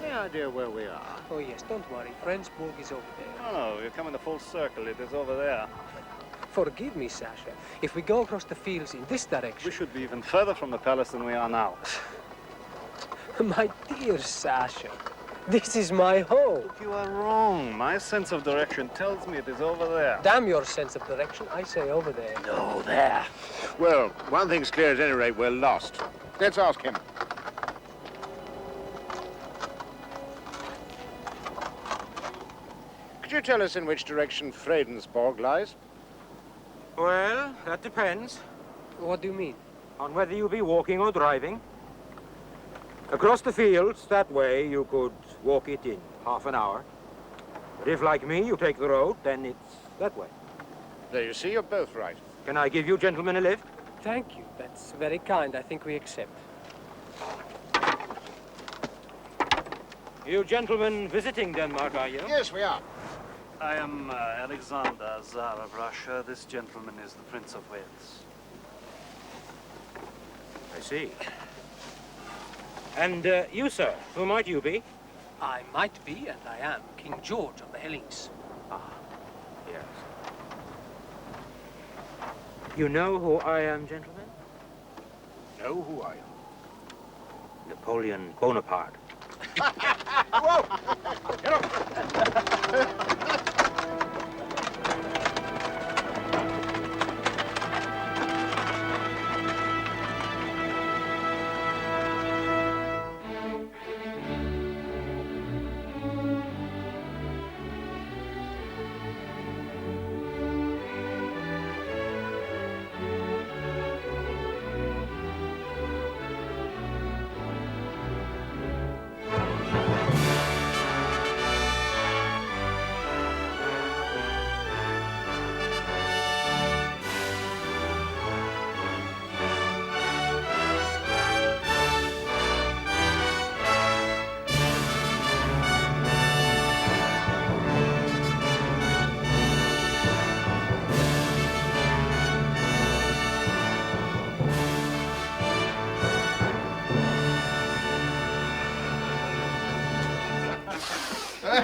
any idea where we are? Oh, yes, don't worry. Frenchburg is over there. No, you're coming the full circle. It is over there. Forgive me, Sasha. If we go across the fields in this direction... We should be even further from the palace than we are now. My dear Sasha, this is my home. Look, you are wrong. My sense of direction tells me it is over there. Damn your sense of direction. I say over there. No, there. Well, one thing's clear at any rate, we're lost. Let's ask him. Could you tell us in which direction Fredensborg lies? Well, that depends What do you mean? on whether you be walking or driving. Across the fields, that way, you could walk it in half an hour. But if, like me, you take the road, then it's that way. There you see, you're both right. Can I give you gentlemen a lift? Thank you. That's very kind. I think we accept. You gentlemen visiting Denmark, are you? Yes, we are. I am Alexander, Tsar of Russia. This gentleman is the Prince of Wales. I see. And you, sir, who might you be? I might be, and I am, King George of the Hellenes. Ah, yes. You know who I am, gentlemen? Know who I am? Napoleon Bonaparte. Whoa! Get up!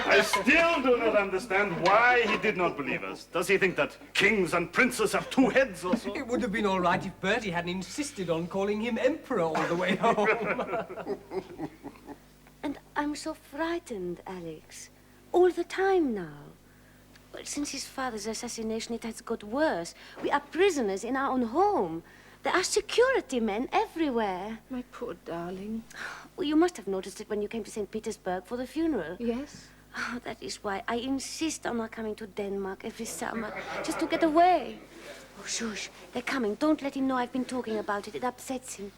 I still do not understand why he did not believe us. Does he think that kings and princes have two heads or so? It would have been all right if Bertie hadn't insisted on calling him emperor all the way home. And I'm so frightened, Alex. All the time now. But since his father's assassination, it has got worse. We are prisoners in our own home. There are security men everywhere. My poor darling. Well, you must have noticed it when you came to St. Petersburg for the funeral. Yes? Oh, that is why I insist on our coming to Denmark every summer, just to get away. Oh, shush, they're coming. Don't let him know I've been talking about it. It upsets him.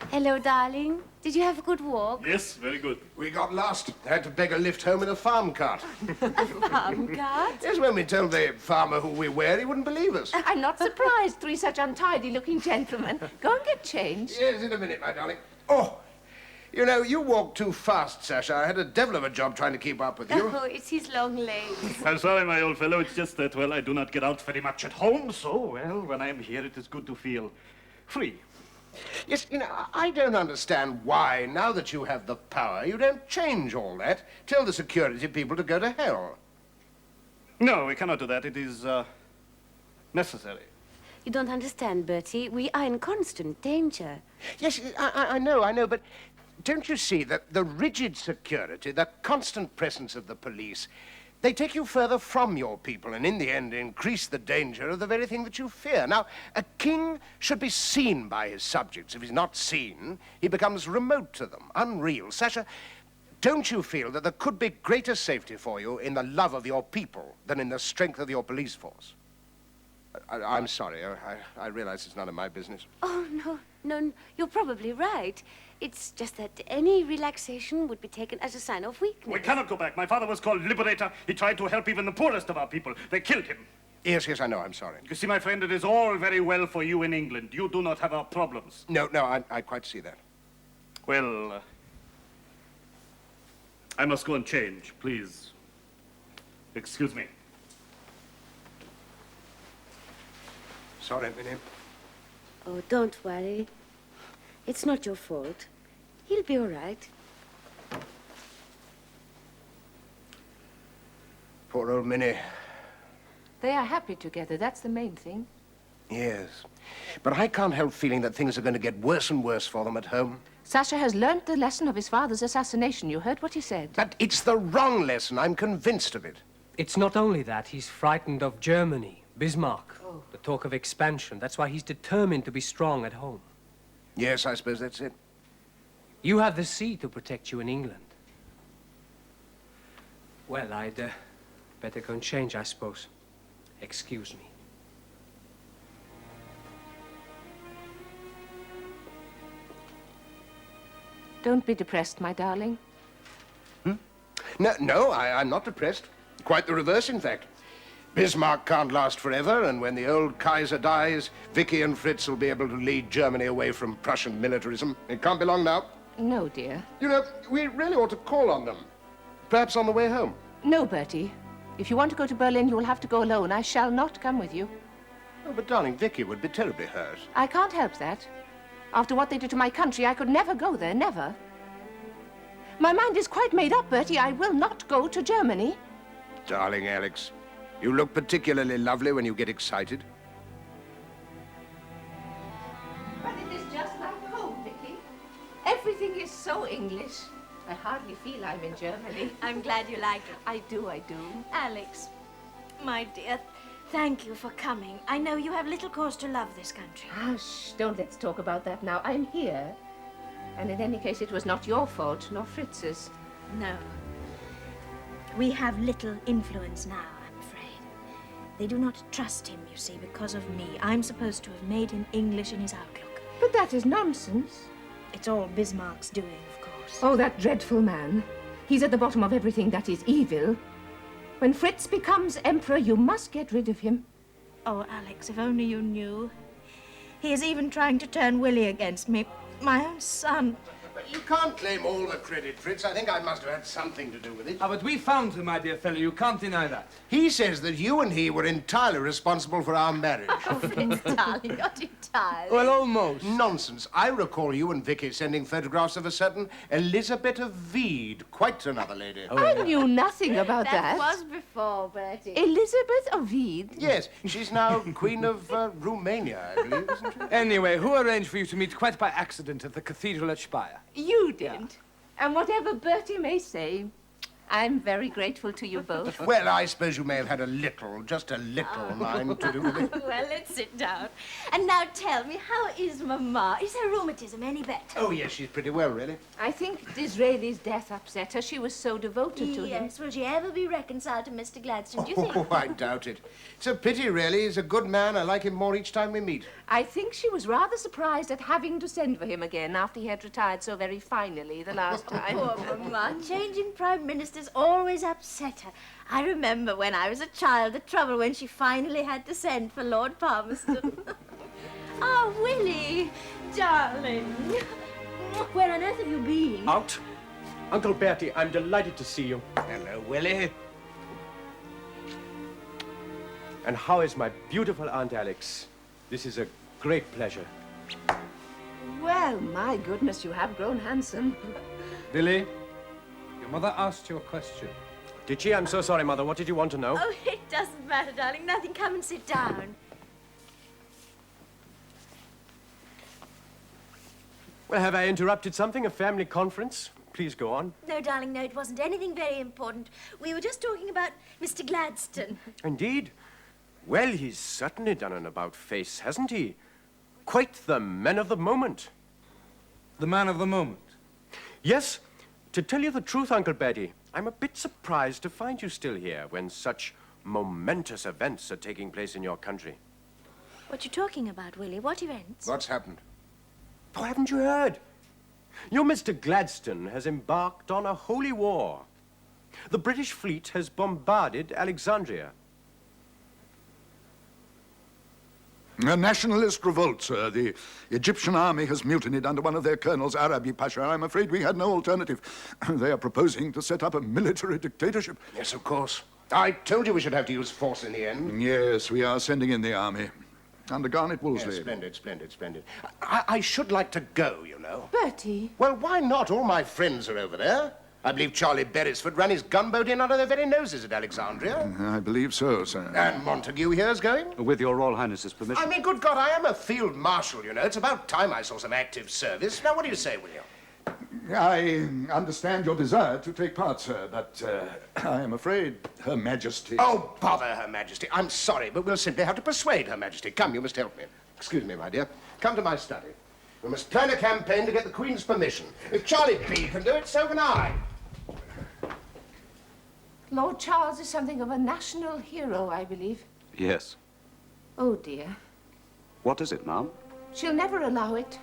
Hello, darling. Did you have a good walk? Yes, very good. We got lost. Had to beg a lift home in a farm cart. A farm cart? Yes, when we told the farmer who we were, he wouldn't believe us. I'm not surprised. Three such untidy-looking gentlemen. Go and get changed. Yes, in a minute, my darling. Oh, you know, you walk too fast, Sasha. I had a devil of a job trying to keep up with you. Oh, it's his long legs. I'm sorry, my old fellow. It's just that, well, I do not get out very much at home, so, well, when I am here, it is good to feel free. Yes, you know, I don't understand why, now that you have the power, you don't change all that. Tell the security people to go to hell. No, we cannot do that. It is, necessary. You don't understand, Bertie. We are in constant danger. Yes, I know, but don't you see that the rigid security, the constant presence of the police, they take you further from your people and in the end increase the danger of the very thing that you fear. Now, a king should be seen by his subjects. If he's not seen, he becomes remote to them, unreal. Sasha, don't you feel that there could be greater safety for you in the love of your people than in the strength of your police force? I'm sorry. I realize it's none of my business. Oh, no, you're probably right. It's just that any relaxation would be taken as a sign of weakness. We cannot go back. My father was called Liberator. He tried to help even the poorest of our people. They killed him. Yes, I know. I'm sorry. You see, my friend, it is all very well for you in England. You do not have our problems. No, I quite see that. Well, I must go and change, please. Excuse me. Sorry, Minnie. Oh, don't worry. It's not your fault. He'll be all right. Poor old Minnie. They are happy together, that's the main thing. Yes. But I can't help feeling that things are going to get worse and worse for them at home. Sasha has learnt the lesson of his father's assassination. You heard what he said. But it's the wrong lesson. I'm convinced of it. It's not only that. He's frightened of Germany, Bismarck, the talk of expansion. That's why he's determined to be strong at home. Yes, I suppose that's it. You have the sea to protect you in England. Well, I'd better go and change, I suppose. Excuse me. Don't be depressed, my darling. No, I'm not depressed. Quite the reverse, in fact. Bismarck can't last forever, and when the old Kaiser dies, Vicky and Fritz will be able to lead Germany away from Prussian militarism. It can't be long now. No, dear. You know, we really ought to call on them. Perhaps on the way home. No, Bertie. If you want to go to Berlin, you will have to go alone. I shall not come with you. Oh, but darling, Vicky would be terribly hurt. I can't help that. After what they did to my country, I could never go there, never. My mind is quite made up, Bertie. I will not go to Germany. Darling Alex, you look particularly lovely when you get excited. But it is just like home, Vicky. Everything is so English. I hardly feel I'm in Germany. I'm glad you like it. I do. Alex, my dear, thank you for coming. I know you have little cause to love this country. Hush, don't let's talk about that now. I'm here. And in any case, it was not your fault, nor Fritz's. No. We have little influence now, I'm afraid. They do not trust him, you see, because of me. I'm supposed to have made him English in his outlook. But that is nonsense. It's all Bismarck's doing, of course. Oh, that dreadful man. He's at the bottom of everything that is evil. When Fritz becomes emperor, you must get rid of him. Oh, Alex, if only you knew. He is even trying to turn Willie against me, my own son. But you can't claim all the credit, Fritz. I think I must have had something to do with it. Ah, but we found him, my dear fellow. You can't deny that. He says that you and he were entirely responsible for our marriage. Oh, Fritz, darling, not entirely. Well, almost. Nonsense. I recall you and Vicky sending photographs of a certain Elizabeth of VII. Quite another lady. I knew nothing about that. That was before, Bertie. Elizabeth of VII? Yes, she's now Queen of Romania, I believe, isn't she? Anyway, who arranged for you to meet quite by accident at the cathedral at Speyer? You did. And whatever Bertie may say, I'm very grateful to you both. Well, I suppose you may have had a little, just a little mind to do with it. Well, let's sit down. And now tell me, how is Mamma? Is her rheumatism any better? Oh, yes, she's pretty well, really. I think Disraeli's death upset her. She was so devoted to him. Yes, will she ever be reconciled to Mr. Gladstone, do you think? Oh, I doubt it. It's a pity, really. He's a good man. I like him more each time we meet. I think she was rather surprised at having to send for him again after he had retired so very finally the last time. Poor Mamma. Changing prime ministers always upset her. I remember when I was a child, the trouble when she finally had to send for Lord Palmerston. Oh, Willie, darling. Where on earth have you been? Out. Uncle Bertie, I'm delighted to see you. Hello, Willie. And how is my beautiful Aunt Alex? This is a great pleasure. Well, my goodness, you have grown handsome. Billy, your mother asked you a question. Did she? I'm so sorry, Mother. What did you want to know? Oh, it doesn't matter, darling. Nothing. Come and sit down. Well, have I interrupted something? A family conference? Please go on. No, darling, no, it wasn't anything very important. We were just talking about Mr. Gladstone. Indeed. Well, he's certainly done an about-face, hasn't he? Quite the man of the moment. The man of the moment. Yes. To tell you the truth, Uncle Bertie, I'm a bit surprised to find you still here when such momentous events are taking place in your country. What you talking about, Willie? What events? What's happened? Oh, haven't you heard? Your Mr. Gladstone has embarked on a holy war. The British fleet has bombarded Alexandria. A nationalist revolt, sir. The Egyptian army has mutinied under one of their colonels, Arabi Pasha. I'm afraid we had no alternative. They are proposing to set up a military dictatorship. Yes, of course. I told you we should have to use force in the end. Yes, we are sending in the army. Under Garnet Wolseley. Yes, splendid, splendid, splendid. I should like to go, you know. Bertie. Well, why not? All my friends are over there. I believe Charlie Beresford ran his gunboat in under their very noses at Alexandria. I believe so, sir. And Montague here's going? With your Royal Highness's permission. I mean, good God, I am a field marshal, you know. It's about time I saw some active service. Now, what do you say, William? I understand your desire to take part, sir, but I am afraid Her Majesty... Oh, bother Her Majesty. I'm sorry, but we'll simply have to persuade Her Majesty. Come, you must help me. Excuse me, my dear. Come to my study. We must plan a campaign to get the Queen's permission. If Charlie B. can do it, so can I. Lord Charles is something of a national hero, I believe. Yes. Oh, dear. What is it, ma'am? She'll never allow it.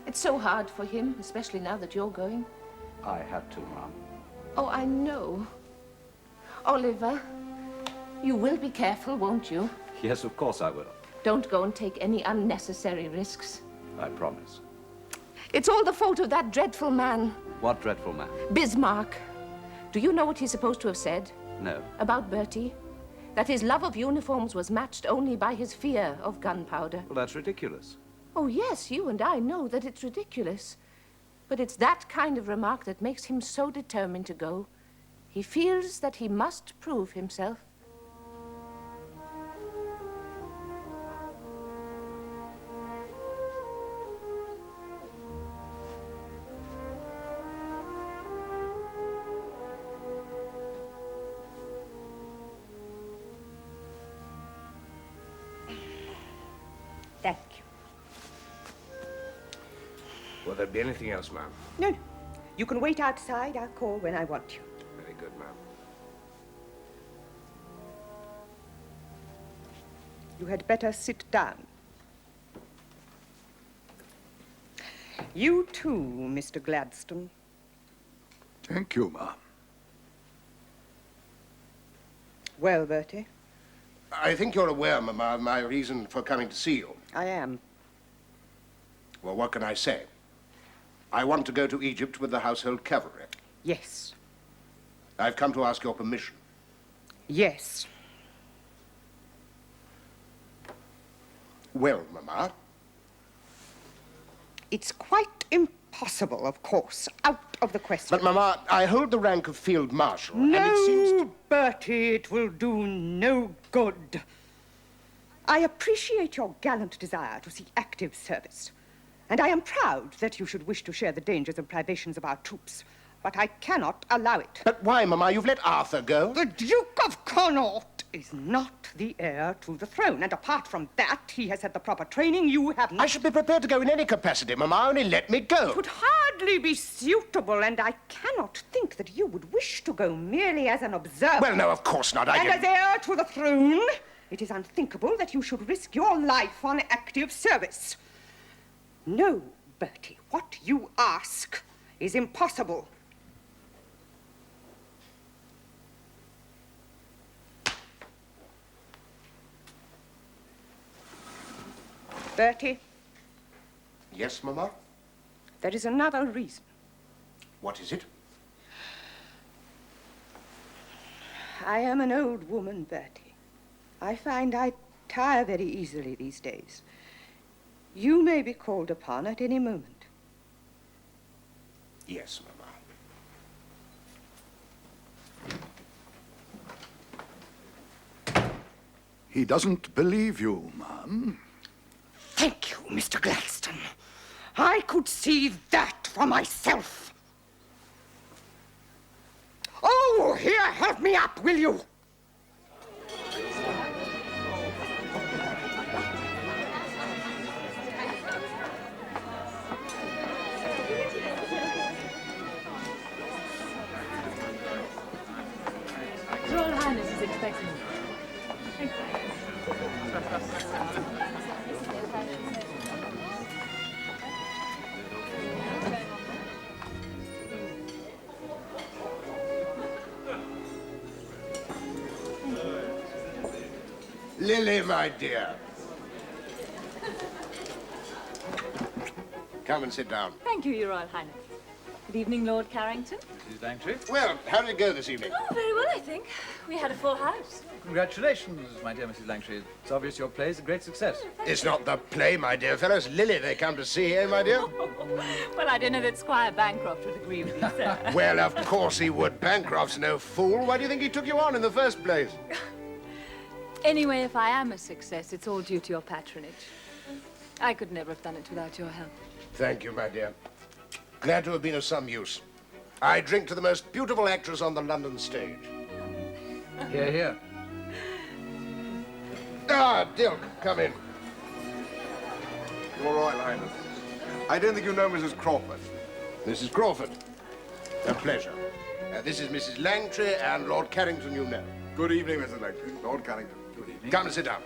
It's so hard for him, especially now that you're going. I had to, ma'am. Oh, I know. Oliver, you will be careful, won't you? Yes, of course I will. Don't go and take any unnecessary risks. I promise. It's all the fault of that dreadful man. What dreadful man? Bismarck. Do you know what he's supposed to have said? No. About Bertie? That his love of uniforms was matched only by his fear of gunpowder. Well, that's ridiculous. Oh, yes, you and I know that it's ridiculous. But it's that kind of remark that makes him so determined to go. He feels that he must prove himself. Thank you. Will there be anything else, ma'am? No, no. You can wait outside. I'll call when I want you. Very good, ma'am. You had better sit down. You too, Mr. Gladstone. Thank you, ma'am. Well, Bertie? I think you're aware, Mamma, of my reason for coming to see you. I am. Well, what can I say? I want to go to Egypt with the household cavalry. Yes. I've come to ask your permission. Yes. Well, Mamma? It's quite impossible, of course. Out of the question. But, Mamma, I hold the rank of Field Marshal, No, and it seems... Bertie, it will do no good. I appreciate your gallant desire to see active service, and I am proud that you should wish to share the dangers and privations of our troops, but I cannot allow it. But why, Mamma? You've let Arthur go. The Duke of Connaught is not the heir to the throne, and apart from that, he has had the proper training you have not. I should be prepared to go in any capacity, Mamma, only let me go. It would hardly be suitable, and I cannot think that you would wish to go merely as an observer. Well, no, of course not. And as heir to the throne, it is unthinkable that you should risk your life on active service. No, Bertie, what you ask is impossible. Bertie? Yes, Mamma? There is another reason. What is it? I am an old woman, Bertie. I find I tire very easily these days. You may be called upon at any moment. Yes, Mamma. He doesn't believe you, ma'am. Thank you, Mr. Gladstone. I could see that for myself. Oh, here, help me up, will you? Royal Highness is expecting you. Lily, my dear. Come and sit down. Thank you, Your Royal Highness. Good evening, Lord Carrington. Mrs. Langtry. Well, how did it go this evening? Oh, very well, I think. We had a full house. Congratulations, my dear Mrs. Langtry. It's obvious your play is a great success. It's not the play, my dear fellow. It's Lily they come to see here, my dear. Well, I don't know that Squire Bancroft would agree with you, sir. Well, of course he would. Bancroft's no fool. Why do you think he took you on in the first place? Anyway, if I am a success, it's all due to your patronage. I could never have done it without your help. Thank you, my dear. Glad to have been of some use. I drink to the most beautiful actress on the London stage. Hear, hear. Ah, Dilk, come in. Your Royal Highness. I don't think you know Mrs. Crawford. Mrs. Crawford. A pleasure. This is Mrs. Langtry and Lord Carrington, you know. Good evening, Mrs. Langtry. Lord Carrington. Good evening. Come and sit down.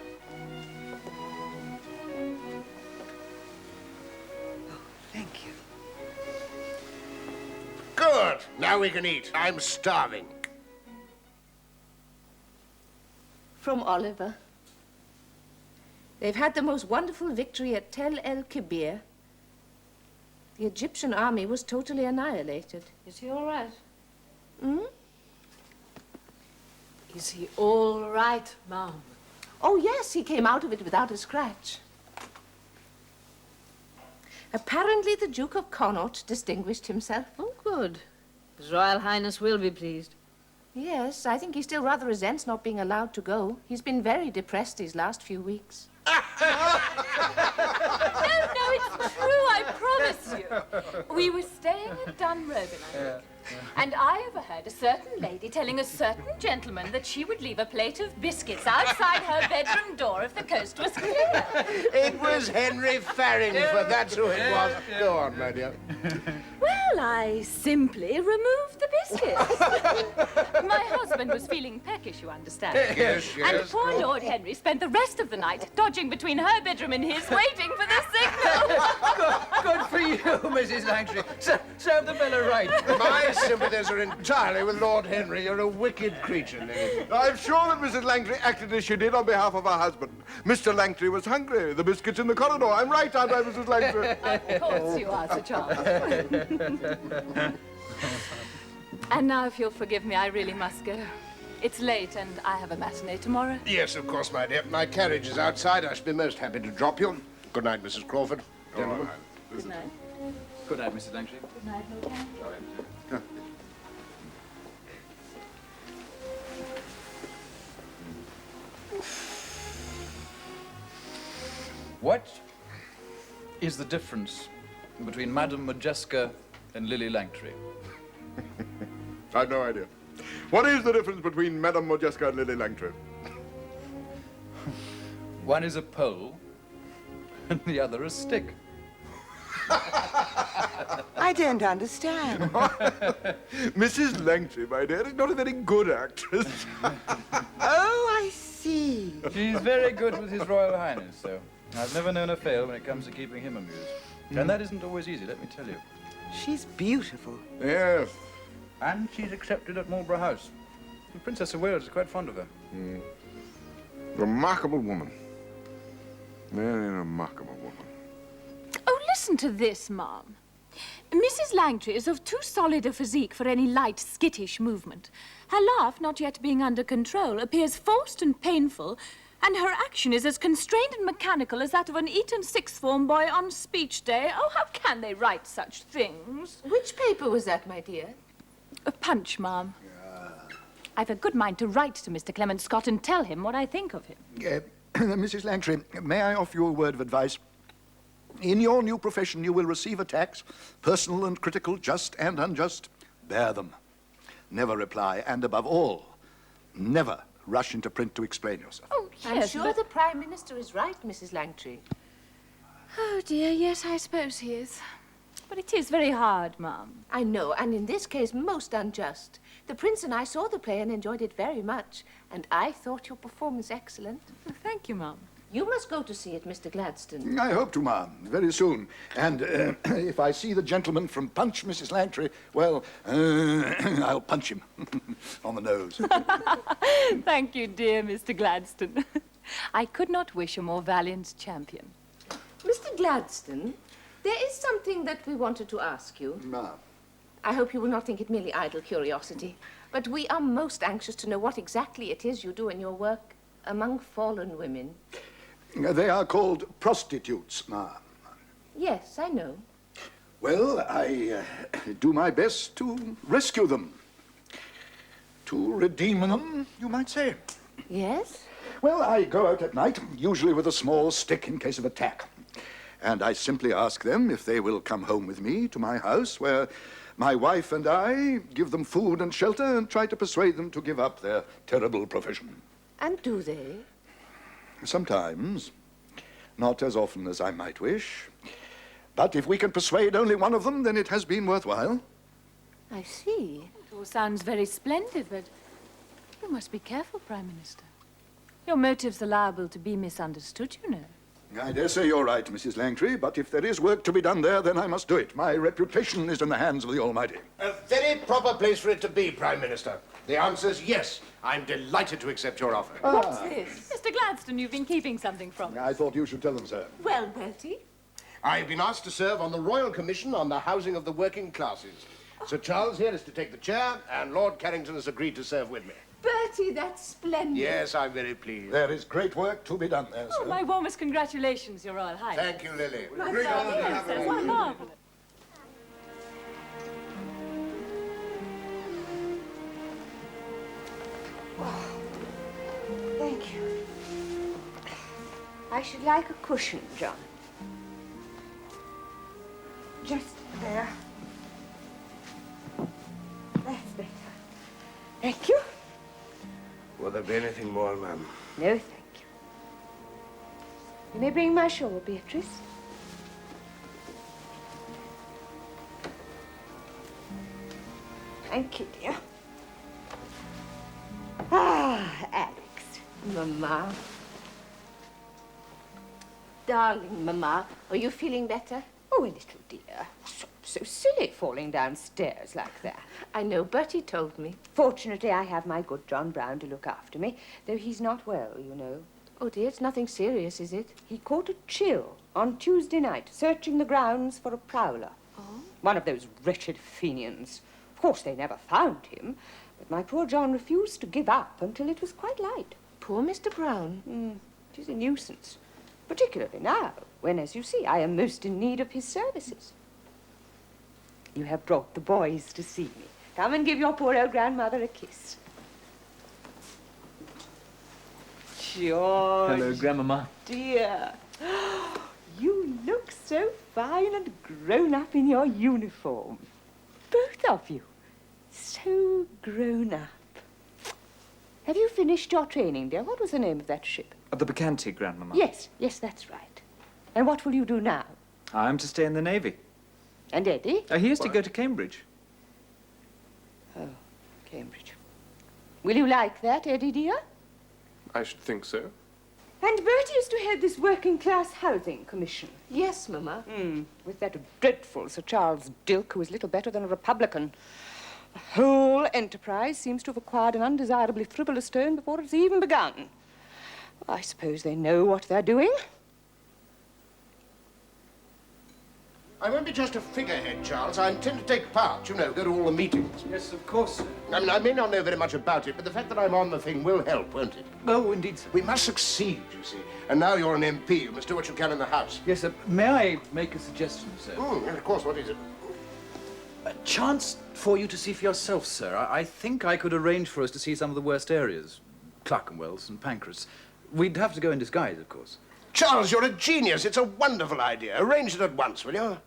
Thank you. Good. Now we can eat. I'm starving. From Oliver. They've had the most wonderful victory at Tel el-Kebir. The Egyptian army was totally annihilated. Is he all right? Hmm? Is he all right, Mom? Oh, yes, he came out of it without a scratch. Apparently, the Duke of Connaught distinguished himself. Oh, good. His Royal Highness will be pleased. Yes, I think he still rather resents not being allowed to go. He's been very depressed these last few weeks. No, it's true, I promise you. We were staying at Dunrobin, I think. And I overheard a certain lady telling a certain gentleman that she would leave a plate of biscuits outside her bedroom door if the coast was clear. It was Henry Farringford, that's who it was. Go on, my dear. Well, I simply removed the biscuits. My husband was feeling peckish, you understand. Yes, And yes. poor Lord Henry spent the rest of the night dodging between her bedroom and his, waiting for the signal. Good for you, Mrs. Langtry. Serve the fellow right. My sympathies are entirely with Lord Henry. You're a wicked creature, Lily. I'm sure that Mrs. Langtry acted as she did on behalf of her husband. Mr. Langtry was hungry. The biscuits in the corridor. I'm right, aren't I, Mrs. Langtry? Of course you are, Sir Charles. And now, if you'll forgive me, I really must go. It's late, and I have a matinee tomorrow. Yes, of course, my dear. My carriage is outside. I should be most happy to drop you. Good night, Mrs. Crawford. Gentlemen. Good night. Good night, Mrs. Langtry. Good night, Lord Henry. What is the difference between Madame Modjeska and Lily Langtry? I've no idea. What is the difference between Madame Modjeska and Lily Langtry? One is a pole, and the other a stick. I don't understand. Mrs. Langtry, my dear, is not a very good actress. Oh, I see. She's very good with His Royal Highness, so I've never known her fail when it comes to keeping him amused. And that isn't always easy, let me tell you. She's beautiful. Yes. And she's accepted at Marlborough House. The Princess of Wales is quite fond of her. Remarkable woman. Very remarkable woman. Oh, listen to this, Mom. Mrs. Langtry is of too solid a physique for any light, skittish movement. Her laugh, not yet being under control, appears forced and painful, and her action is as constrained and mechanical as that of an Eton sixth form boy on speech day. Oh, how can they write such things? Which paper was that, my dear? A Punch, Ma'am. I've a good mind to write to Mr. Clement Scott and tell him what I think of him. Mrs. Langtry, may I offer you a word of advice? In your new profession, you will receive attacks, personal and critical, just and unjust. Bear them. Never reply, and above all, never rush into print to explain yourself. Oh, I'm yes, sure but... the Prime Minister is right, Mrs. Langtry. Oh, dear, yes, I suppose he is. But it is very hard, Ma'am. I know, and in this case, most unjust. The Prince and I saw the play and enjoyed it very much, and I thought your performance excellent. Oh, thank you, Ma'am. You must go to see it, Mr. Gladstone. I hope to, ma'am, very soon. And if I see the gentleman from Punch, Mrs. Langtry, well, I'll punch him on the nose. Thank you, dear Mr. Gladstone. I could not wish a more valiant champion. Mr. Gladstone, there is something that we wanted to ask you. Ma'am. I hope you will not think it merely idle curiosity, but we are most anxious to know what exactly it is you do in your work among fallen women. They are called prostitutes, ma'am. Yes, I know. Well, I do my best to rescue them. To redeem them, you might say. Yes? Well, I go out at night, usually with a small stick in case of attack. And I simply ask them if they will come home with me to my house, where my wife and I give them food and shelter and try to persuade them to give up their terrible profession. And do they? Sometimes. Not as often as I might wish. But if we can persuade only one of them, then it has been worthwhile. I see. It all sounds very splendid, but you must be careful, Prime Minister. Your motives are liable to be misunderstood, you know. I dare say you're right, Mrs. Langtry, but if there is work to be done there, then I must do it. My reputation is in the hands of the Almighty. A very proper place for it to be, Prime Minister. The answer's yes. I'm delighted to accept your offer. What's this? Mr. Gladstone, you've been keeping something from me. I thought you should tell them, sir. Well, Bertie. I've been asked to serve on the Royal Commission on the Housing of the Working Classes. Sir Charles here is to take the chair, and Lord Carrington has agreed to serve with me. Bertie, that's splendid. Yes, I'm very pleased. There is great work to be done there, sir. Oh, my warmest congratulations, Your Royal Highness. Thank you, Lily. Great honor to have you. Well, marvelous. Thank you. I should like a cushion, John. Just there. That's better. Thank you. Will there be anything more, ma'am? No, thank you. You may bring my shawl, Beatrice. Thank you, dear. Ah, Alex. Mamma. Darling Mamma, are you feeling better? Oh, a little dear. So silly falling downstairs like that. I know, Bertie told me. Fortunately, I have my good John Brown to look after me, though he's not well, you know. Oh, dear, it's nothing serious, is it? He caught a chill on Tuesday night, searching the grounds for a prowler. Oh? One of those wretched Fenians. Of course, they never found him, but my poor John refused to give up until it was quite light. Poor Mr. Brown. It is a nuisance, particularly now, when, as you see, I am most in need of his services. You have brought the boys to see me. Come and give your poor old grandmother a kiss. George. Hello, Grandmama. Dear. You look so fine and grown up in your uniform. Both of you. So grown up. Have you finished your training, dear? What was the name of that ship? The Bacchante, Grandmama. Yes, that's right. And what will you do now? I'm to stay in the Navy. And Eddie? He is to go to Cambridge. Oh, Cambridge. Will you like that, Eddie, dear? I should think so. And Bertie is to head this working-class housing commission. Yes, Mamma. With that dreadful Sir Charles Dilke, who is little better than a Republican. The whole enterprise seems to have acquired an undesirably frivolous tone before it's even begun. Well, I suppose they know what they're doing. I won't be just a figurehead, Charles. I intend to take part, you know, go to all the meetings. Yes, of course, sir. I mean, I may not know very much about it, but the fact that I'm on the thing will help, won't it? Oh, indeed, sir. We must succeed, you see. And now you're an MP. You must do what you can in the House. Yes, sir. May I make a suggestion, sir? And of course, what is it? A chance for you to see for yourself, sir. I think I could arrange for us to see some of the worst areas. Clerkenwell's and Pancras. We'd have to go in disguise, of course. Charles, you're a genius. It's a wonderful idea. Arrange it at once, will you?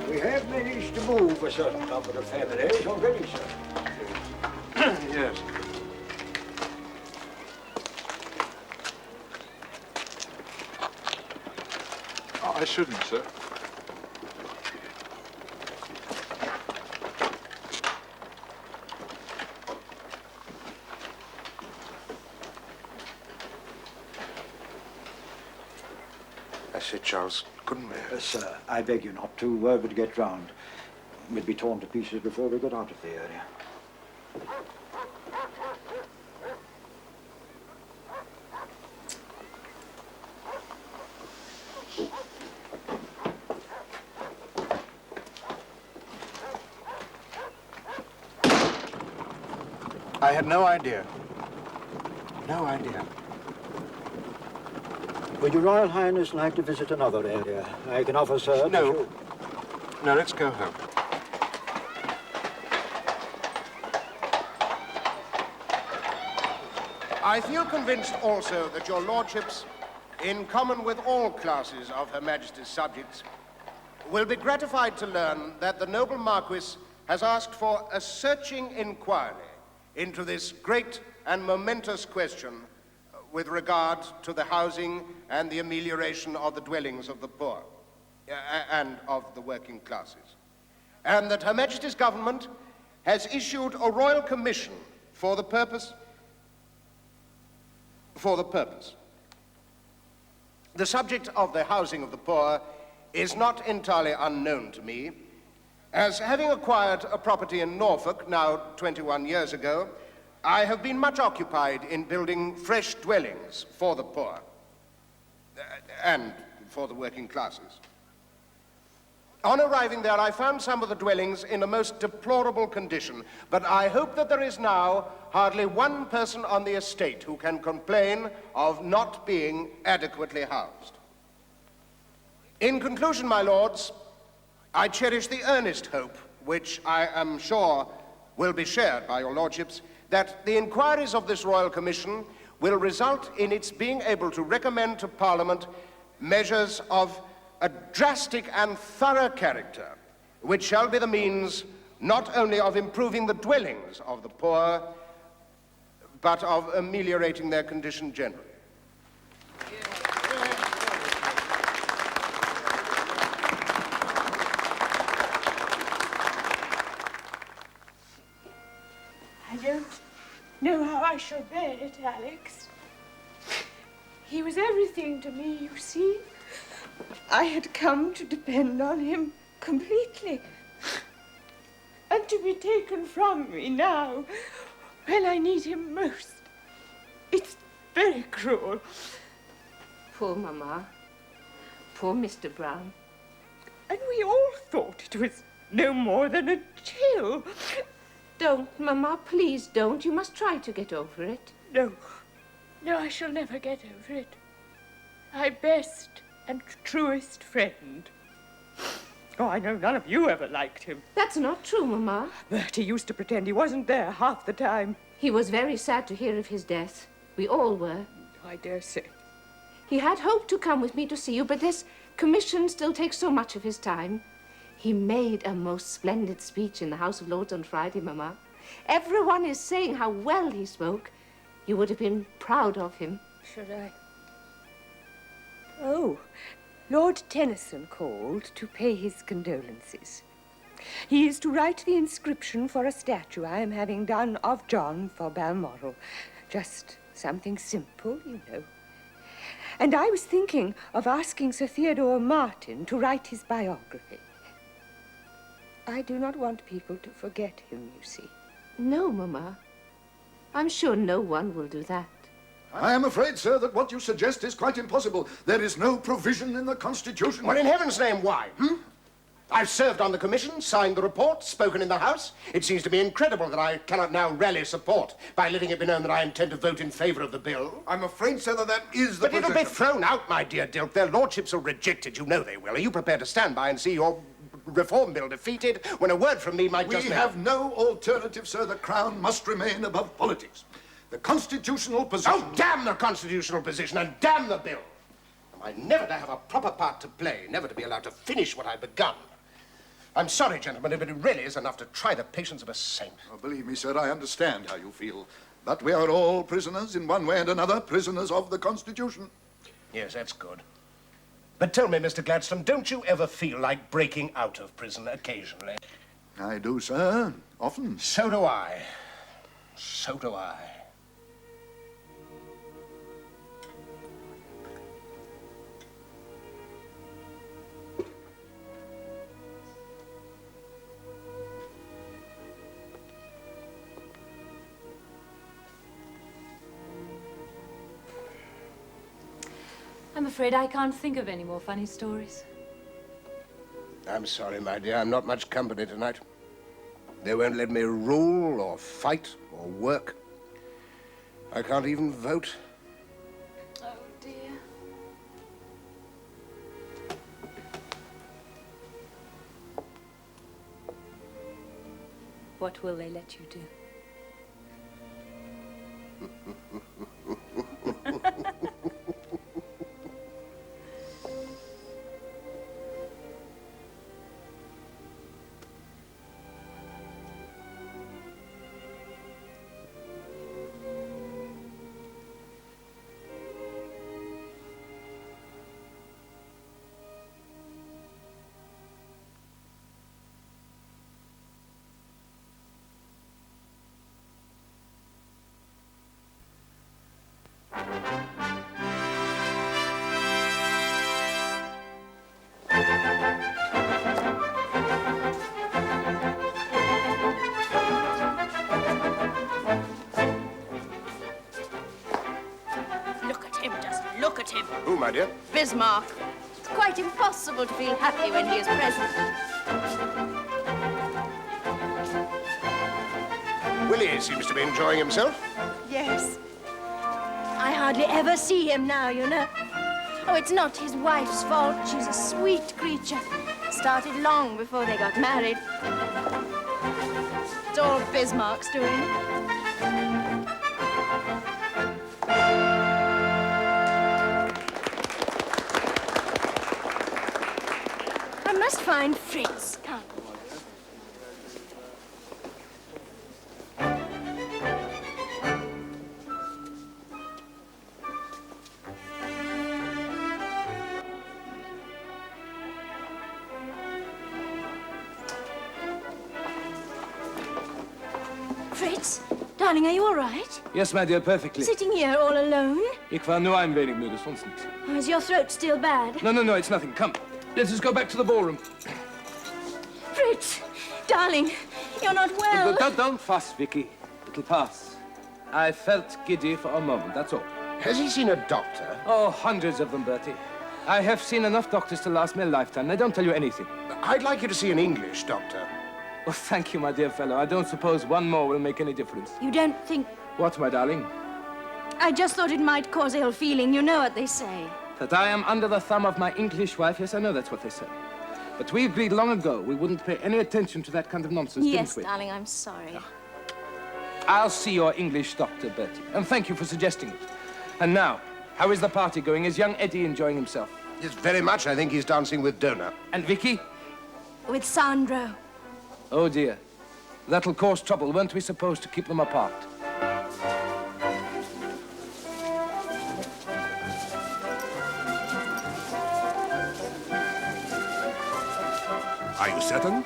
We have managed to move a certain number of families already, sir. Yes. Oh, I shouldn't, sir. I said, Charles, couldn't we? Sir, I beg you not to. Word would get round. We'd be torn to pieces before we got out of the area. I had no idea. No idea. Would your Royal Highness like to visit another area? I can offer, sir... No. No, let's go home. I feel convinced also that your lordships, in common with all classes of Her Majesty's subjects, will be gratified to learn that the noble Marquis has asked for a searching inquiry into this great and momentous question with regard to the housing and the amelioration of the dwellings of the poor and of the working classes. And that Her Majesty's government has issued a royal commission for the purpose. The subject of the housing of the poor is not entirely unknown to me, as having acquired a property in Norfolk now 21 years ago, I have been much occupied in building fresh dwellings for the poor and for the working classes. On arriving there, I found some of the dwellings in a most deplorable condition, but I hope that there is now hardly one person on the estate who can complain of not being adequately housed. In conclusion, my lords, I cherish the earnest hope, which I am sure will be shared by your lordships, that the inquiries of this Royal Commission will result in its being able to recommend to Parliament measures of a drastic and thorough character, which shall be the means not only of improving the dwellings of the poor, but of ameliorating their condition generally. I don't know how I shall bear it, Alex. He was everything to me, you see. I had come to depend on him completely. And to be taken from me now, when I need him most. It's very cruel. Poor Mama. Poor Mr. Brown. And we all thought it was no more than a chill. Don't, Mama, please don't. You must try to get over it. No. No, I shall never get over it. My best and truest friend. Oh, I know none of you ever liked him. That's not true, Mama. Bertie used to pretend he wasn't there half the time. He was very sad to hear of his death. We all were. I dare say. He had hoped to come with me to see you, but this commission still takes so much of his time. He made a most splendid speech in the House of Lords on Friday, Mama. Everyone is saying how well he spoke. You would have been proud of him. Should I? Oh, Lord Tennyson called to pay his condolences. He is to write the inscription for a statue I am having done of John for Balmoral. Just something simple, you know. And I was thinking of asking Sir Theodore Martin to write his biography. I do not want people to forget him, you see. No, Mama. I'm sure no one will do that. I am afraid, sir, that what you suggest is quite impossible. There is no provision in the Constitution. Well, in heaven's name, why? I've served on the commission, signed the report, spoken in the House. It seems to me incredible that I cannot now rally support by letting it be known that I intend to vote in favour of the bill. I'm afraid, sir, that is the But it'll be thrown out, my dear Dilk. Their lordships will reject it. You know they will. Are you prepared to stand by and see your reform bill defeated when a word from me might just... We have no alternative, sir. The Crown must remain above politics. The constitutional position... Oh, damn the constitutional position and damn the bill. Am I never to have a proper part to play, never to be allowed to finish what I've begun? I'm sorry, gentlemen, but it really is enough to try the patience of a saint. Oh, believe me, sir, I understand how you feel. But we are all prisoners in one way and another, prisoners of the Constitution. Yes, that's good. But tell me, Mr. Gladstone, don't you ever feel like breaking out of prison occasionally? I do, sir. Often. So do I. So do I. I'm afraid I can't think of any more funny stories. I'm sorry, my dear. I'm not much company tonight. They won't let me rule or fight or work. I can't even vote. Oh, dear. What will they let you do? Look at him, just look at him. Who, my dear? Bismarck. It's quite impossible to feel happy when he is present. Willie seems to be enjoying himself. Yes. I hardly ever see him now, you know. Oh, it's not his wife's fault. She's a sweet creature. Started long before they got married. It's all Bismarck's doing. I must find Fritz. Come. Fritz, darling, are you all right? Yes, my dear, perfectly. Sitting here all alone? Ik war nur ein wenig müde, sonst nichts. Oh, is your throat still bad? No, it's nothing. Come, let us go back to the ballroom. Fritz, darling, you're not well. Don't fuss, Vicky. It'll pass. I felt giddy for a moment, that's all. Has he seen a doctor? Oh, hundreds of them, Bertie. I have seen enough doctors to last me a lifetime. They don't tell you anything. I'd like you to see an English doctor. Oh, thank you, my dear fellow. I don't suppose one more will make any difference. You don't think... What, my darling? I just thought it might cause ill feeling. You know what they say. That I am under the thumb of my English wife? Yes, I know that's what they say. But we agreed long ago we wouldn't pay any attention to that kind of nonsense, Yes, didn't we? darling, I'm sorry. I'll see your English doctor, Bertie. And thank you for suggesting it. And now, how is the party going? Is young Eddie enjoying himself? Yes, very much. I think he's dancing with Dona. And Vicky? With Sandro. Oh, dear. That'll cause trouble. Weren't we supposed to keep them apart? Are you certain?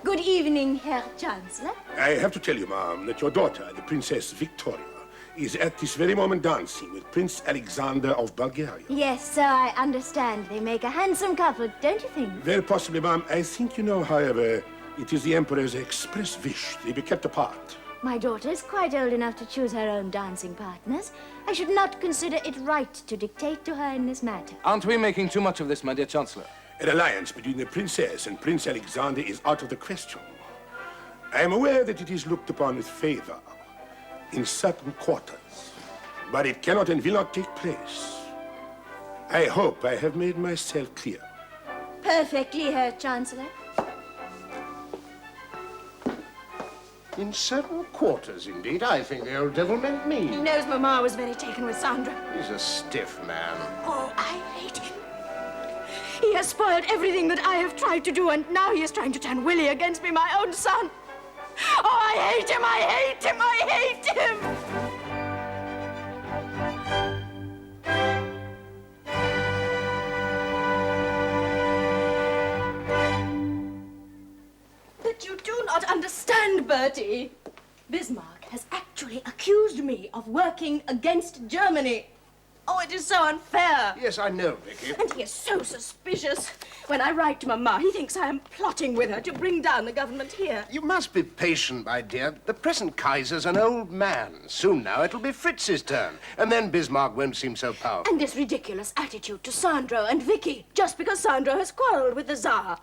Good evening, Herr Chancellor. I have to tell you, ma'am, that your daughter, the Princess Victoria, is at this very moment dancing with Prince Alexander of Bulgaria. Yes, sir, I understand. They make a handsome couple, don't you think? Very possibly, ma'am. I think you know, however, it is the Emperor's express wish they be kept apart. My daughter is quite old enough to choose her own dancing partners. I should not consider it right to dictate to her in this matter. Aren't we making too much of this, my dear Chancellor? An alliance between the princess and Prince Alexander is out of the question. I am aware that it is looked upon with favor in certain quarters, but it cannot and will not take place. I hope I have made myself clear. Perfectly, Herr Chancellor. In certain quarters, indeed. I think the old devil meant me. He knows Mamma was very taken with Sandra. He's a stiff man. Oh, I hate him. He has spoiled everything that I have tried to do, and now he is trying to turn Willie against me, my own son. Oh, I hate him, I hate him, I hate him! But you do not understand, Bertie. Bismarck has actually accused me of working against Germany. Oh, it is so unfair. Yes, I know, Vicky. And he is so suspicious. When I write to Mamma, he thinks I am plotting with her to bring down the government here. You must be patient, my dear. The present Kaiser's an old man. Soon now it'll be Fritz's turn, and then Bismarck won't seem so powerful. And this ridiculous attitude to Sandro and Vicky, just because Sandro has quarreled with the Tsar.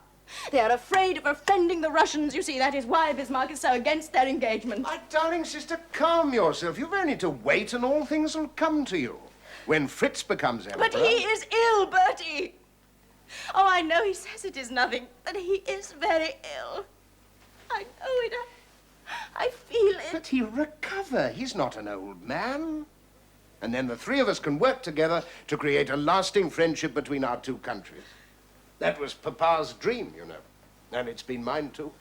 They are afraid of offending the Russians, you see. That is why Bismarck is so against their engagement. My darling sister, calm yourself. You've only to wait and all things will come to you. When Fritz becomes emperor... But he is ill, Bertie. Oh, I know he says it is nothing, but he is very ill. I know it. I feel it. But he'll recover. He's not an old man. And then the three of us can work together to create a lasting friendship between our two countries. That was Papa's dream, you know. And it's been mine, too.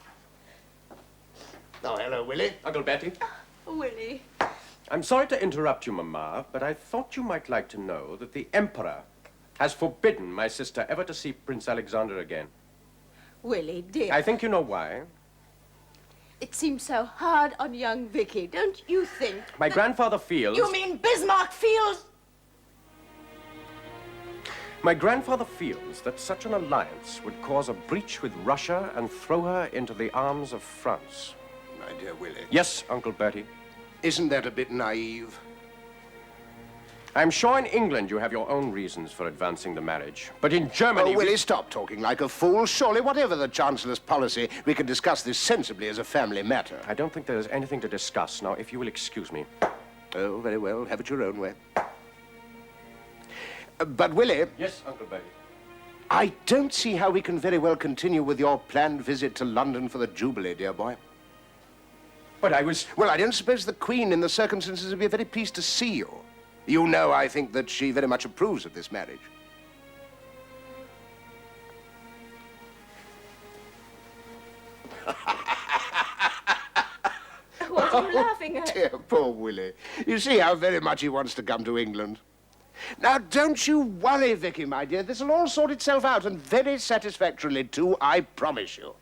Oh, hello, Willie. Uncle Betty. Willie. I'm sorry to interrupt you, Mamma, but I thought you might like to know that the Emperor has forbidden my sister ever to see Prince Alexander again. Willie, dear. I think you know why. It seems so hard on young Vicky, don't you think? My grandfather feels... You mean Bismarck feels? My grandfather feels that such an alliance would cause a breach with Russia and throw her into the arms of France. My dear Willie. Yes, Uncle Bertie. Isn't that a bit naive? I'm sure in England you have your own reasons for advancing the marriage. But in Germany... Oh, Willie, stop talking like a fool. Surely, whatever the Chancellor's policy, we can discuss this sensibly as a family matter. I don't think there's anything to discuss. Now, if you will excuse me. Oh, very well. Have it your own way. But, Willie... Yes, Uncle Bertie. I don't see how we can very well continue with your planned visit to London for the Jubilee, dear boy. But I was... Well, I don't suppose the Queen, in the circumstances, would be very pleased to see you. You know, I think that she very much approves of this marriage. What are you laughing at? Dear poor Willie. You see how very much he wants to come to England. Now, don't you worry, Vicky, my dear. This'll all sort itself out, and very satisfactorily, too, I promise you.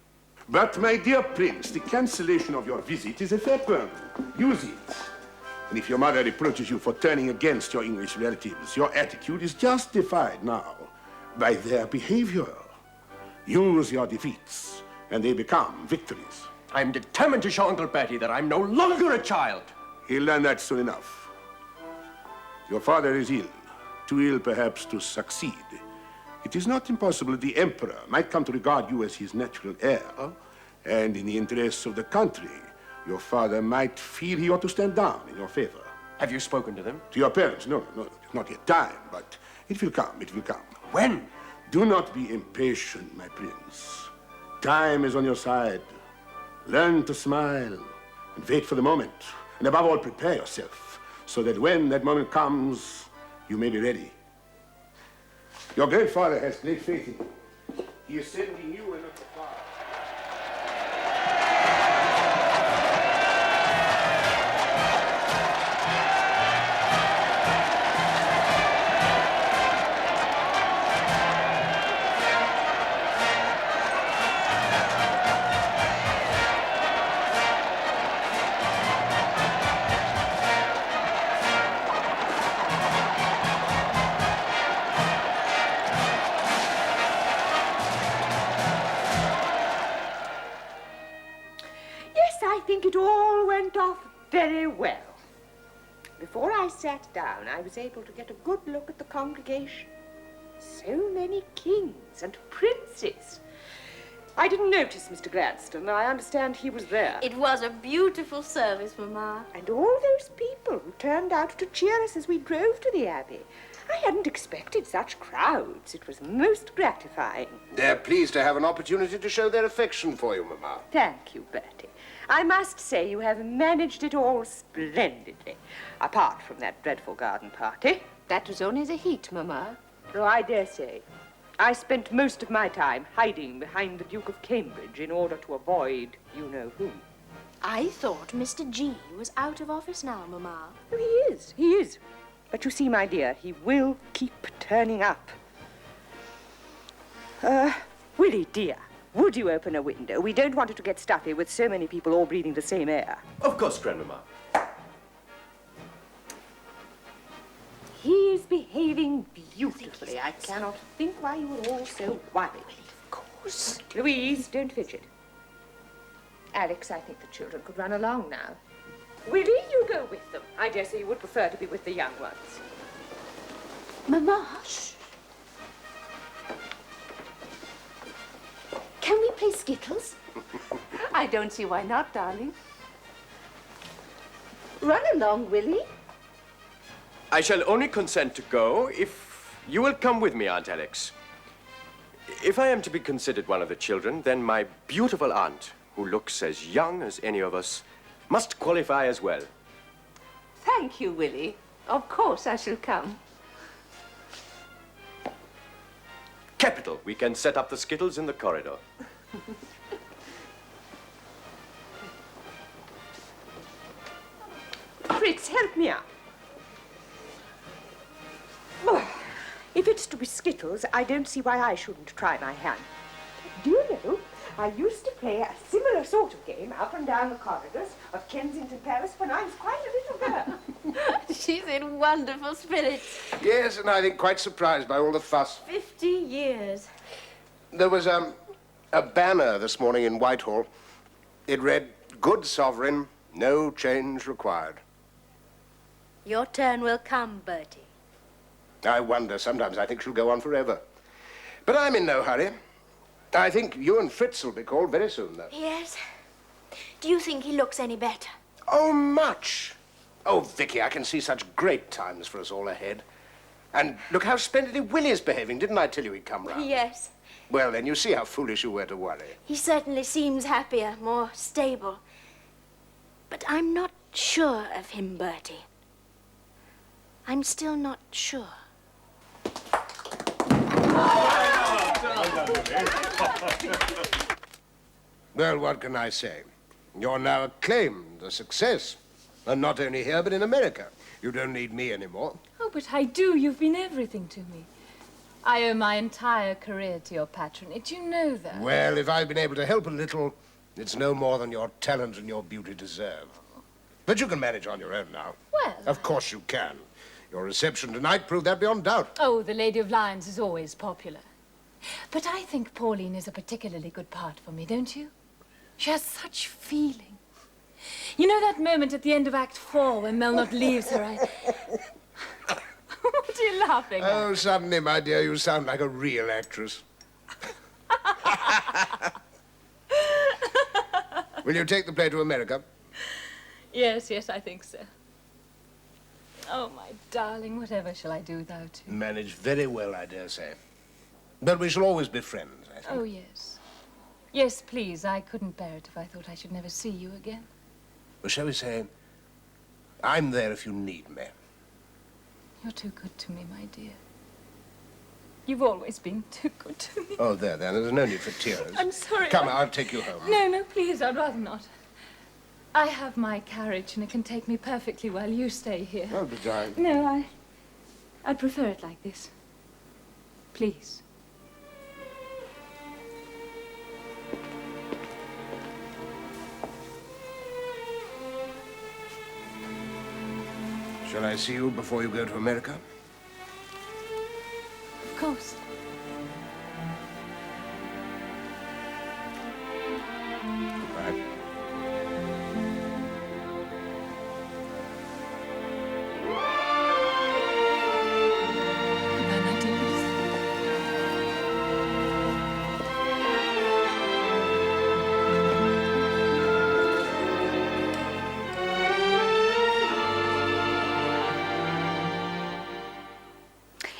But, my dear Prince, the cancellation of your visit is a fair one. Use it. And if your mother reproaches you for turning against your English relatives, your attitude is justified now by their behavior. Use your defeats, and they become victories. I'm determined to show Uncle Bertie that I'm no longer a child. He'll learn that soon enough. Your father is ill, too ill perhaps to succeed. It is not impossible the Emperor might come to regard you as his natural heir, and in the interests of the country, your father might feel he ought to stand down in your favor. Have you spoken to them? To your parents? No, it's not yet time, but it will come, it will come. When? Do not be impatient, my prince. Time is on your side. Learn to smile and wait for the moment. And above all, prepare yourself so that when that moment comes, you may be ready. Your grandfather has great faith in you. He is sending you and not your father. I think it all went off very well. Before I sat down, I was able to get a good look at the congregation. So many kings and princes. I didn't notice Mr. Gladstone. I understand he was there. It was a beautiful service, Mamma. And all those people who turned out to cheer us as we drove to the Abbey. I hadn't expected such crowds. It was most gratifying. They're pleased to have an opportunity to show their affection for you, Mamma. Thank you, Bertie. I must say you have managed it all splendidly. Apart from that dreadful garden party. That was only the heat, Mamma. Oh, I dare say. I spent most of my time hiding behind the Duke of Cambridge in order to avoid you-know-whom. I thought Mr. G was out of office now, Mamma. Oh, he is. But you see, my dear, he will keep turning up. Willie, dear, would you open a window? We don't want it to get stuffy with so many people all breathing the same air. Of course, Grandmama. He is behaving beautifully. I cannot think why you were all so worried. Of course. Louise, don't fidget. Alex, I think the children could run along now. Willie, you go with them. I dare say you would prefer to be with the young ones. Mama, shh. Can we play skittles? I don't see why not, darling. Run along, Willie. I shall only consent to go if you will come with me, Aunt Alex. If I am to be considered one of the children, then my beautiful aunt, who looks as young as any of us, must qualify as well. Thank you, Willie. Of course I shall come. Capital. We can set up the skittles in the corridor. Fritz, help me out. Oh, if it's to be skittles, I don't see why I shouldn't try my hand. Do you know, I used to play a similar sort of game up and down the corridors of Kensington Palace when I was quite a little girl. She's in wonderful spirits. Yes, and I think quite surprised by all the fuss. 50 years. There was a banner this morning in Whitehall. It read, "Good Sovereign, no change required." Your turn will come, Bertie. I wonder, sometimes I think she'll go on forever. But I'm in no hurry. I think you and Fritz will be called very soon, though. Yes. Do you think he looks any better? Oh, much. Oh, Vicky, I can see such great times for us all ahead. And look how splendidly Willie's behaving. Didn't I tell you he'd come round? Yes. Well, then you see how foolish you were to worry. He certainly seems happier, more stable. But I'm not sure of him, Bertie. I'm still not sure. Well, what can I say? You're now acclaimed, a success. And not only here, but in America. You don't need me anymore. Oh, but I do. You've been everything to me. I owe my entire career to your patronage. You know that. Well, if I've been able to help a little, it's no more than your talent and your beauty deserve. But you can manage on your own now. Well... Of course you can. Your reception tonight proved that beyond doubt. Oh, the Lady of Lions is always popular. But I think Pauline is a particularly good part for me, don't you? She has such feeling. You know that moment at the end of Act 4 when Melnot leaves her? What are you laughing at? Oh, suddenly, my dear, you sound like a real actress. Will you take the play to America? Yes, yes, I think so. Oh, my darling, whatever shall I do without you? Managed very well, I dare say. But we shall always be friends, I think. Oh, yes. Yes, please. I couldn't bear it if I thought I should never see you again. Well, shall we say, I'm there if you need me. You're too good to me, my dear. You've always been too good to me. Oh, there, there's no need for tears. I'm sorry. Come, I'll take you home. No, no, please, I'd rather not. I have my carriage, and it can take me perfectly while you stay here. Oh, but I... No, I'd prefer it like this. Please. Shall I see you before you go to America? Of course. Goodbye. Goodbye, my dearest.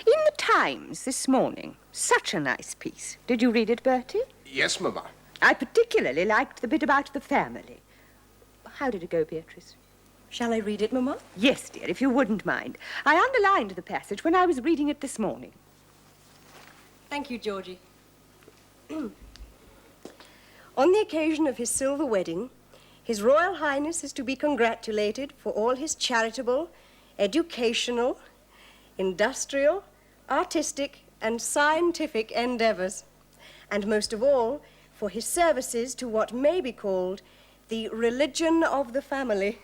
In the Times this morning, such a nice piece. Did you read it, Bertie? Yes, Mamma. I particularly liked the bit about the family. How did it go, Beatrice? Shall I read it, Mamma? Yes, dear, if you wouldn't mind. I underlined the passage when I was reading it this morning. Thank you, Georgie. On the occasion of his silver wedding, His Royal Highness is to be congratulated for all his charitable, educational, industrial, artistic, and scientific endeavors, and most of all, for his services to what may be called the religion of the family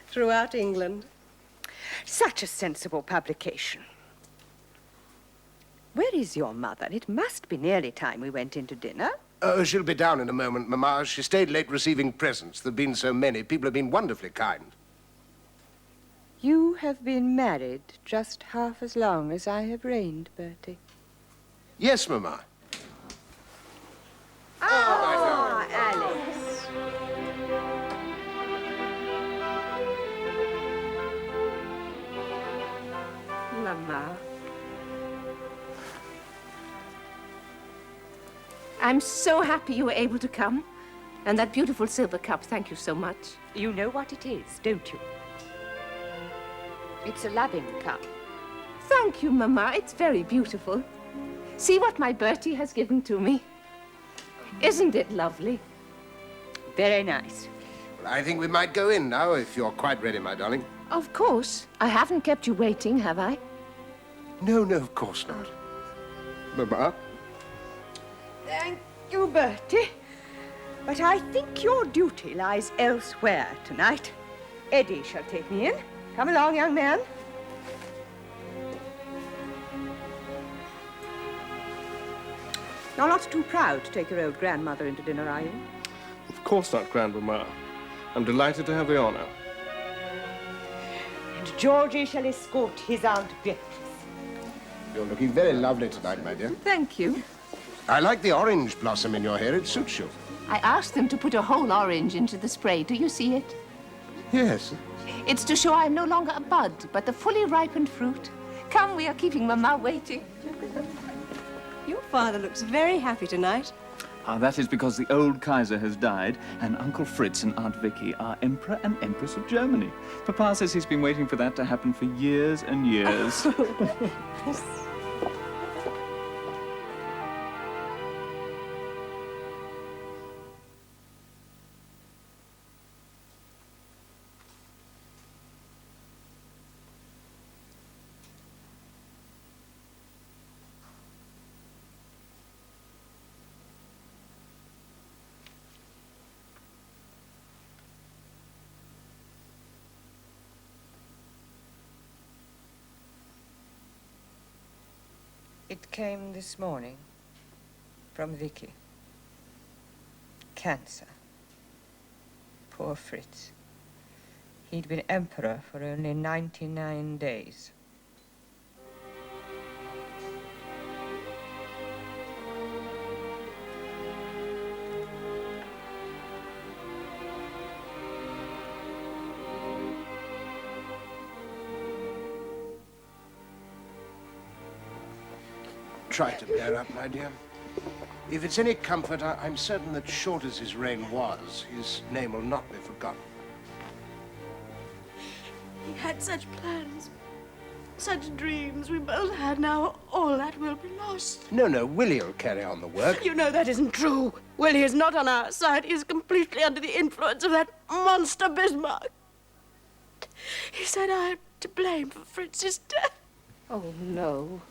throughout England. Such a sensible publication. Where is your mother? It must be nearly time we went in to dinner. Oh, she'll be down in a moment, Mamma. She stayed late receiving presents. There have been so many. People have been wonderfully kind. You have been married just half as long as I have reigned, Bertie. Yes, Mamma. Ah, Alex. Mama. I'm so happy you were able to come. And that beautiful silver cup, thank you so much. You know what it is, don't you? It's a loving cup. Thank you, Mama. It's very beautiful. See what my Bertie has given to me. Isn't it lovely? Very nice. Well, I think we might go in now, if you're quite ready, my darling. Of course. I haven't kept you waiting, have I? No, no, of course not. Mamma? Thank you, Bertie. But I think your duty lies elsewhere tonight. Eddie shall take me in. Come along, young man. You're not too proud to take your old grandmother into dinner, are you? Of course not, Grandmamma. I'm delighted to have the honor. And Georgie shall escort his Aunt Beatrice. You're looking very lovely tonight, my dear. Thank you. I like the orange blossom in your hair. It suits you. I asked them to put a whole orange into the spray. Do you see it? Yes. It's to show I'm no longer a bud, but the fully ripened fruit. Come, we are keeping Mama waiting. Your father looks very happy tonight. That is because the old Kaiser has died, and Uncle Fritz and Aunt Vicky are Emperor and Empress of Germany. Papa says he's been waiting for that to happen for years and years. It came this morning from Vicky. Cancer. Poor Fritz. He'd been emperor for only 99 days. Try to bear up, my dear. If it's any comfort, I'm certain that short as his reign was, his name will not be forgotten. He had such plans, such dreams we both had. Now all that will be lost. No, no, Willie'll carry on the work. You know that isn't true. Willie is not on our side. He is completely under the influence of that monster Bismarck. He said I'm to blame for Fritz's death. Oh, no.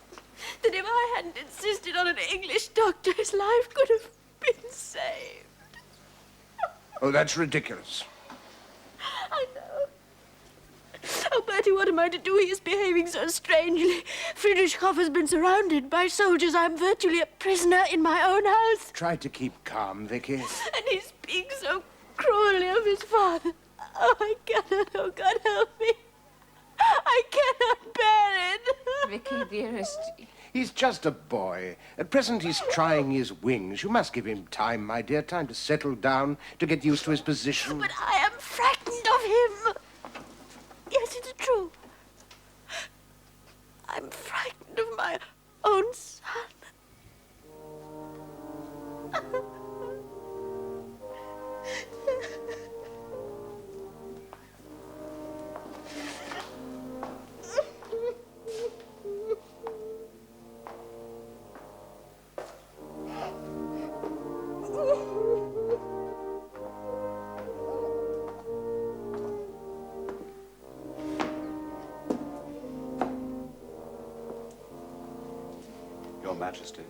That if I hadn't insisted on an English doctor, his life could have been saved. Oh, that's ridiculous. I know. Oh, Bertie, what am I to do? He is behaving so strangely. Friedrichshof has been surrounded by soldiers. I'm virtually a prisoner in my own house. Try to keep calm, Vicky. And he speaks so cruelly of his father. Oh, I cannot. Oh, God, help me. I cannot bear it. Vicky, dearest. He's just a boy. At present, he's trying his wings. You must give him time, my dear. Time to settle down, to get used to his position. But I am frightened of him. Yes, it's true. I'm frightened of my own son. Your Majesty.